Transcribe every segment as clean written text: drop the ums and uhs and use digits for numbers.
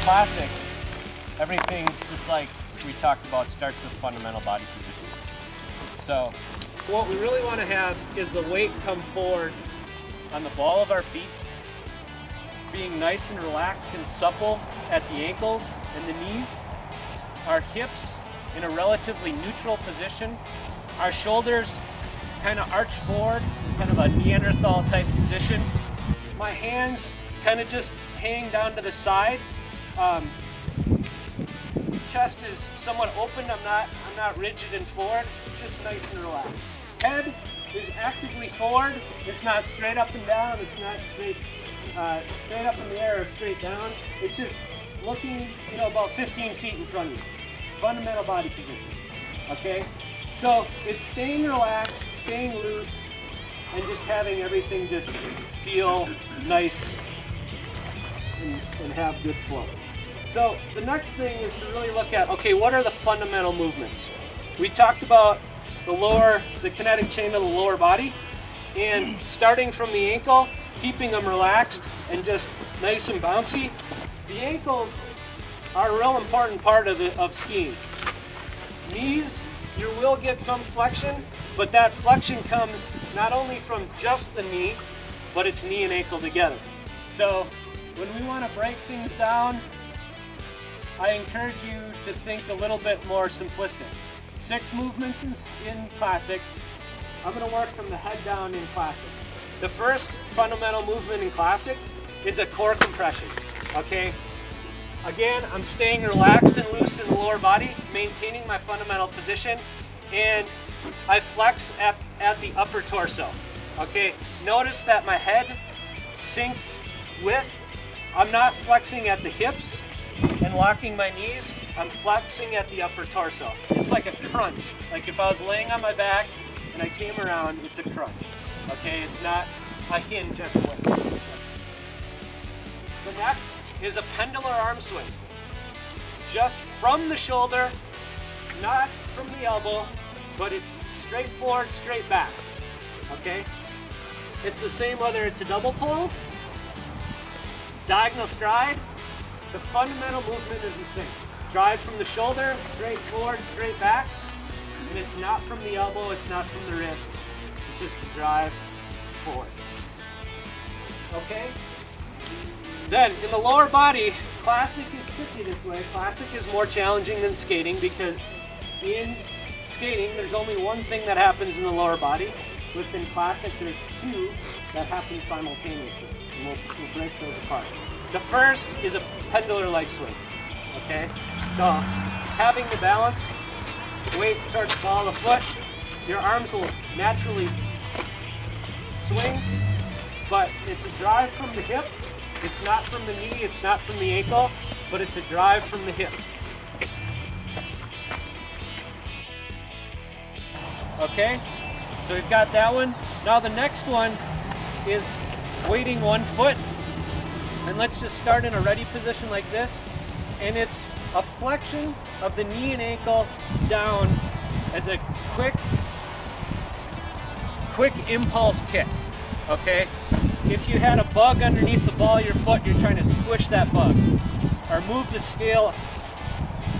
classic, everything, just like we talked about, starts with fundamental body position. So what we really want to have is the weight come forward on the ball of our feet, being nice and relaxed and supple at the ankles and the knees, our hips in a relatively neutral position, our shoulders kind of arch forward, kind of a Neanderthal type position, my hands kind of just hang down to the side. Chest is somewhat open. I'm not rigid and forward, just nice and relaxed. Head is actively forward. It's not straight up and down. It's not straight up in the air or straight down. It's just looking, about 15 feet in front of you. Fundamental body position. Okay? So it's staying relaxed, staying loose, and just having everything just feel nice and have good flow. So the next thing is to really look at, okay, what are the fundamental movements? We talked about the kinetic chain of the lower body, and starting from the ankle, keeping them relaxed and just nice and bouncy. The ankles are a real important part of skiing. Knees, you will get some flexion, but that flexion comes not only from just the knee, but it's knee and ankle together. So when we want to break things down, I encourage you to think a little bit more simplistic. 6 movements in classic. I'm going to work from the head down in classic. The first fundamental movement in classic is a core compression. Okay? Again, I'm staying relaxed and loose in the lower body, maintaining my fundamental position, and I flex at the upper torso. Okay? Notice that my head sinks with. I'm not flexing at the hips and locking my knees. I'm flexing at the upper torso. It's like a crunch. Like if I was laying on my back and I came around, it's a crunch. Okay, it's not a hinge at the waist. The next is a pendular arm swing. Just from the shoulder, not from the elbow, but it's straight forward, straight back. Okay? It's the same whether it's a double pull, diagonal stride. The fundamental movement is the same. Drive from the shoulder, straight forward, straight back, and it's not from the elbow, it's not from the wrist, it's just drive forward. Okay? Then, in the lower body, classic is tricky this way. Classic is more challenging than skating because in skating, there's only one thing that happens in the lower body. Within classic, there's 2 that happen simultaneously, and we'll break those apart. The first is a pendular leg swing, okay? So having the balance, weight towards the ball of the foot, your arms will naturally swing, but it's a drive from the hip. It's not from the knee, it's not from the ankle, but it's a drive from the hip. Okay, so we've got that one. Now the next one is weighting one foot. And let's just start in a ready position like this. And it's a flexion of the knee and ankle down as a quick impulse kick, okay? If you had a bug underneath the ball of your foot, you're trying to squish that bug. Or move the scale,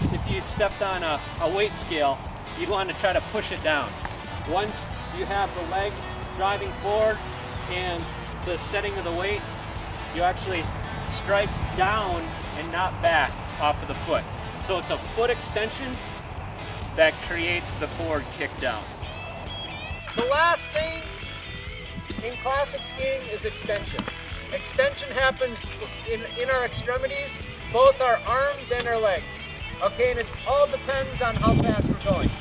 if you stepped on a weight scale, you'd want to try to push it down. Once you have the leg driving forward and the setting of the weight, you actually strike down and not back off of the foot. So it's a foot extension that creates the forward kick down. The last thing in classic skiing is extension. Extension happens in our extremities, both our arms and our legs. Okay, and it all depends on how fast we're going.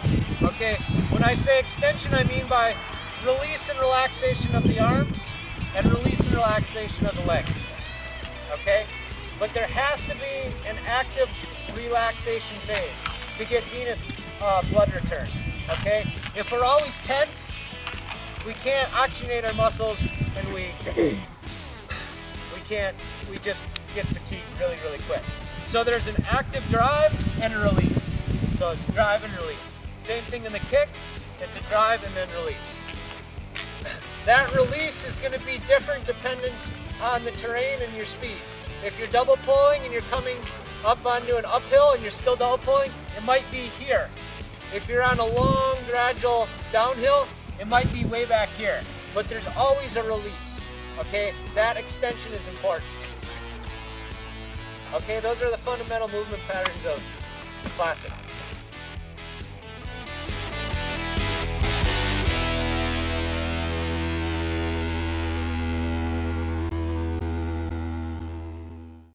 Okay, when I say extension, I mean by release and relaxation of the arms and release and relaxation of the legs. Okay, but there has to be an active relaxation phase to get venous blood return. Okay, if we're always tense, we can't oxygenate our muscles, and we just get fatigued really, really quick. So there's an active drive and a release. So it's drive and release. Same thing in the kick, it's a drive and then release. That release is going to be different dependent on the terrain and your speed. If you're double pulling and you're coming up onto an uphill and you're still double pulling, it might be here. If you're on a long, gradual downhill, it might be way back here. But there's always a release, okay? That extension is important. Okay, those are the fundamental movement patterns of classic.